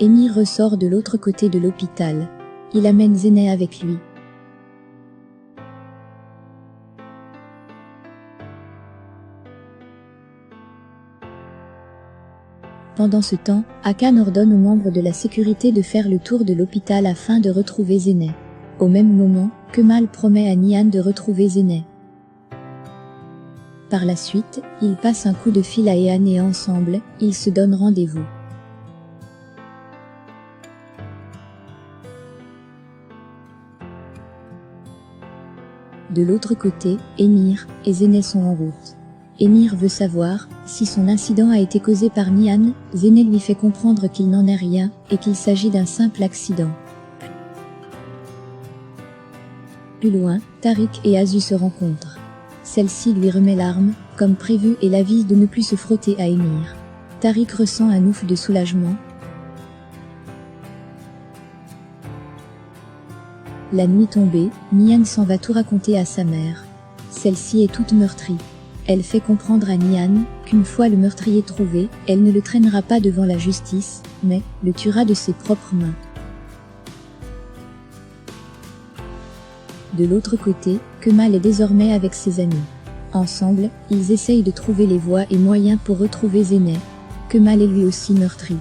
Émir ressort de l'autre côté de l'hôpital. Il amène Zeynep avec lui. Pendant ce temps, Hakan ordonne aux membres de la sécurité de faire le tour de l'hôpital afin de retrouver Zeynep. Au même moment, Kemal promet à Nihan de retrouver Zeynep. Par la suite, il passe un coup de fil à Ehan et ensemble, ils se donnent rendez-vous. De l'autre côté, Émir et Zeynep sont en route. Émir veut savoir si son incident a été causé par Nihan. Zeynep lui fait comprendre qu'il n'en est rien et qu'il s'agit d'un simple accident. Plus loin, Tariq et Azu se rencontrent. Celle-ci lui remet l'arme, comme prévu, et l'avise de ne plus se frotter à Émir. Tariq ressent un ouf de soulagement. La nuit tombée, Nihan s'en va tout raconter à sa mère. Celle-ci est toute meurtrie. Elle fait comprendre à Nihan qu'une fois le meurtrier trouvé, elle ne le traînera pas devant la justice, mais le tuera de ses propres mains. De l'autre côté, Kemal est désormais avec ses amis. Ensemble, ils essayent de trouver les voies et moyens pour retrouver Zeynep. Kemal est lui aussi meurtri.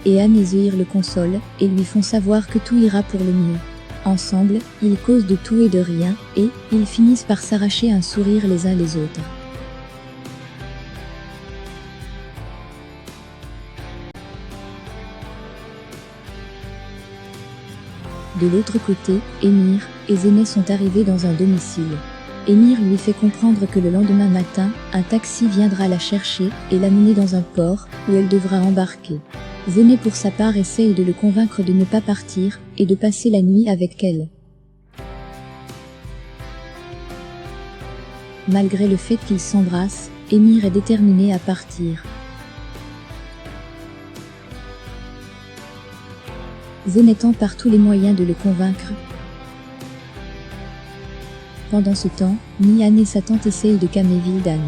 Ehan et Zehir le consolent et lui font savoir que tout ira pour le mieux. Ensemble, ils causent de tout et de rien, et ils finissent par s'arracher un sourire les uns les autres. De l'autre côté, Émir et Zeynep sont arrivés dans un domicile. Émir lui fait comprendre que le lendemain matin, un taxi viendra la chercher et l'amener dans un port où elle devra embarquer. Zeynep pour sa part essaye de le convaincre de ne pas partir et de passer la nuit avec elle. Malgré le fait qu'ils s'embrassent, Émir est déterminé à partir. Zeynep tente par tous les moyens de le convaincre. Pendant ce temps, Nihan et sa tante essayent de calmer Vildan.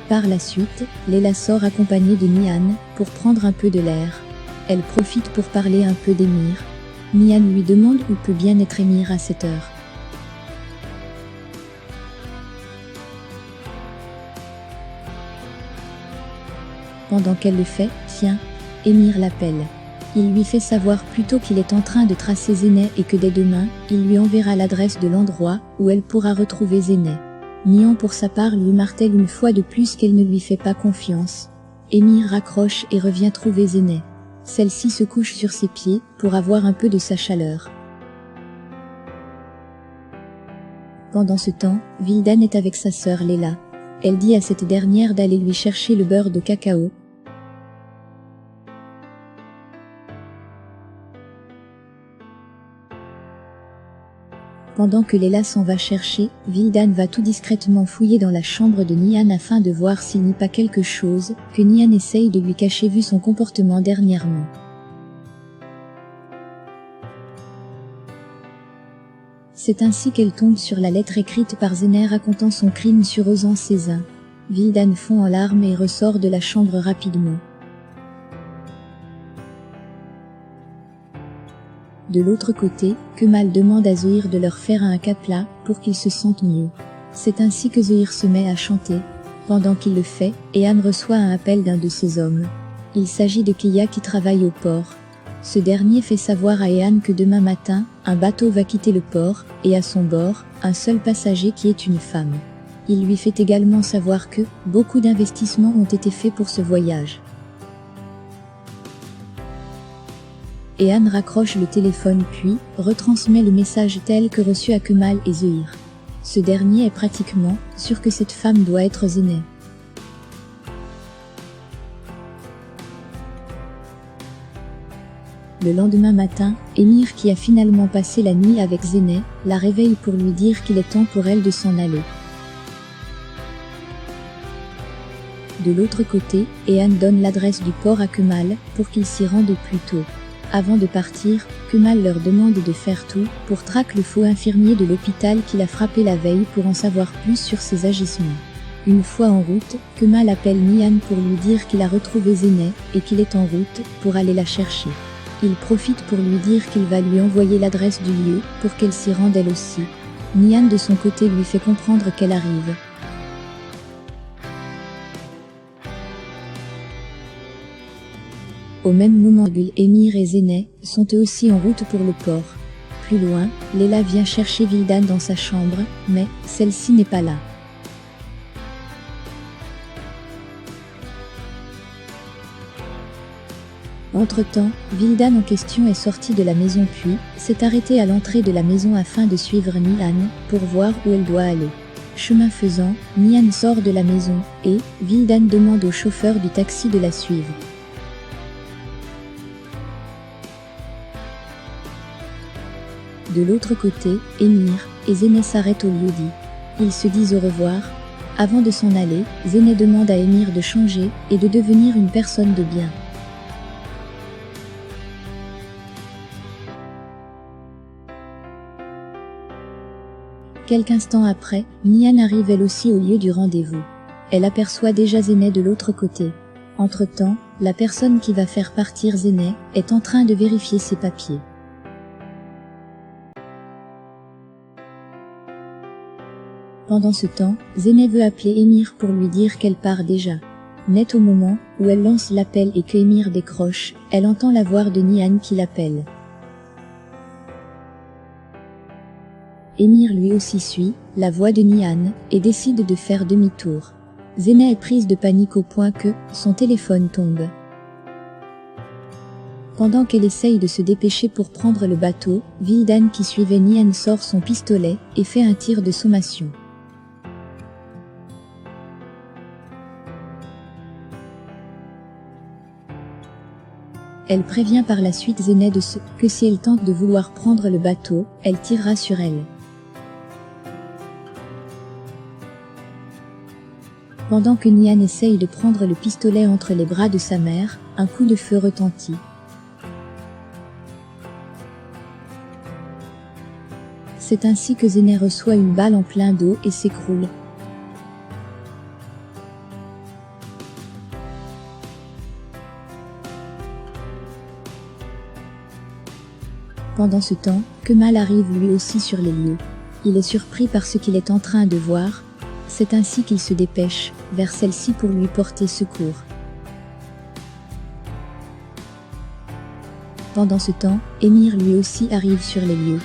Par la suite, Layla sort accompagnée de Nihan pour prendre un peu de l'air. Elle profite pour parler un peu d'Émir. Nihan lui demande où peut bien être Émir à cette heure. Pendant qu'elle le fait, tiens, Émir l'appelle. Il lui fait savoir plutôt qu'il est en train de tracer Zeynep et que dès demain, il lui enverra l'adresse de l'endroit où elle pourra retrouver Zeynep. Nihan pour sa part lui martèle une fois de plus qu'elle ne lui fait pas confiance. Émir raccroche et revient trouver Zeynep. Celle-ci se couche sur ses pieds pour avoir un peu de sa chaleur. Pendant ce temps, Vildan est avec sa sœur Layla. Elle dit à cette dernière d'aller lui chercher le beurre de cacao. Pendant que Layla s'en va chercher, Vildan va tout discrètement fouiller dans la chambre de Nihan afin de voir s'il n'y a pas quelque chose que Nihan essaye de lui cacher vu son comportement dernièrement. C'est ainsi qu'elle tombe sur la lettre écrite par Zeynep racontant son crime sur Ozan Cézanne. Vildan fond en larmes et ressort de la chambre rapidement. De l'autre côté, Kemal demande à Zehir de leur faire un capla pour qu'ils se sentent mieux. C'est ainsi que Zehir se met à chanter. Pendant qu'il le fait, Ehan reçoit un appel d'un de ses hommes. Il s'agit de Keya qui travaille au port. Ce dernier fait savoir à Ehan que demain matin, un bateau va quitter le port, et à son bord, un seul passager qui est une femme. Il lui fait également savoir que beaucoup d'investissements ont été faits pour ce voyage. Ehan raccroche le téléphone puis retransmet le message tel que reçu à Kemal et Zehir. Ce dernier est pratiquement sûr que cette femme doit être Zeynep. Le lendemain matin, Émir qui a finalement passé la nuit avec Zeynep, la réveille pour lui dire qu'il est temps pour elle de s'en aller. De l'autre côté, Ehan donne l'adresse du port à Kemal pour qu'il s'y rende plus tôt. Avant de partir, Kemal leur demande de faire tout pour traquer le faux infirmier de l'hôpital qui l'a frappé la veille pour en savoir plus sur ses agissements. Une fois en route, Kemal appelle Nihan pour lui dire qu'il a retrouvé Zeynep et qu'il est en route pour aller la chercher. Il profite pour lui dire qu'il va lui envoyer l'adresse du lieu pour qu'elle s'y rende elle aussi. Nihan de son côté lui fait comprendre qu'elle arrive. Au même moment, Emir et Zeynep sont eux aussi en route pour le port. Plus loin, Leila vient chercher Vildan dans sa chambre, mais celle-ci n'est pas là. Entre-temps, Vildan en question est sortie de la maison puis s'est arrêtée à l'entrée de la maison afin de suivre Nihan pour voir où elle doit aller. Chemin faisant, Nihan sort de la maison et Vildan demande au chauffeur du taxi de la suivre. De l'autre côté, Emir et Zeynep s'arrêtent au lieu-dit. Ils se disent au revoir. Avant de s'en aller, Zeynep demande à Emir de changer et de devenir une personne de bien. Quelques instants après, Nihan arrive elle aussi au lieu du rendez-vous. Elle aperçoit déjà Zeynep de l'autre côté. Entre-temps, la personne qui va faire partir Zeynep est en train de vérifier ses papiers. Pendant ce temps, Zeynep veut appeler Emir pour lui dire qu'elle part déjà. Net au moment où elle lance l'appel et que Emir décroche, elle entend la voix de Nihan qui l'appelle. Emir lui aussi suit la voix de Nihan et décide de faire demi-tour. Zeynep est prise de panique au point que son téléphone tombe. Pendant qu'elle essaye de se dépêcher pour prendre le bateau, Vildan qui suivait Nihan sort son pistolet et fait un tir de sommation. Elle prévient par la suite Zeynep de ce que si elle tente de vouloir prendre le bateau, elle tirera sur elle. Pendant que Nihan essaye de prendre le pistolet entre les bras de sa mère, un coup de feu retentit. C'est ainsi que Zeynep reçoit une balle en plein dos et s'écroule. Pendant ce temps, Kemal arrive lui aussi sur les lieux. Il est surpris par ce qu'il est en train de voir. C'est ainsi qu'il se dépêche vers celle-ci pour lui porter secours. Pendant ce temps, Emir lui aussi arrive sur les lieux.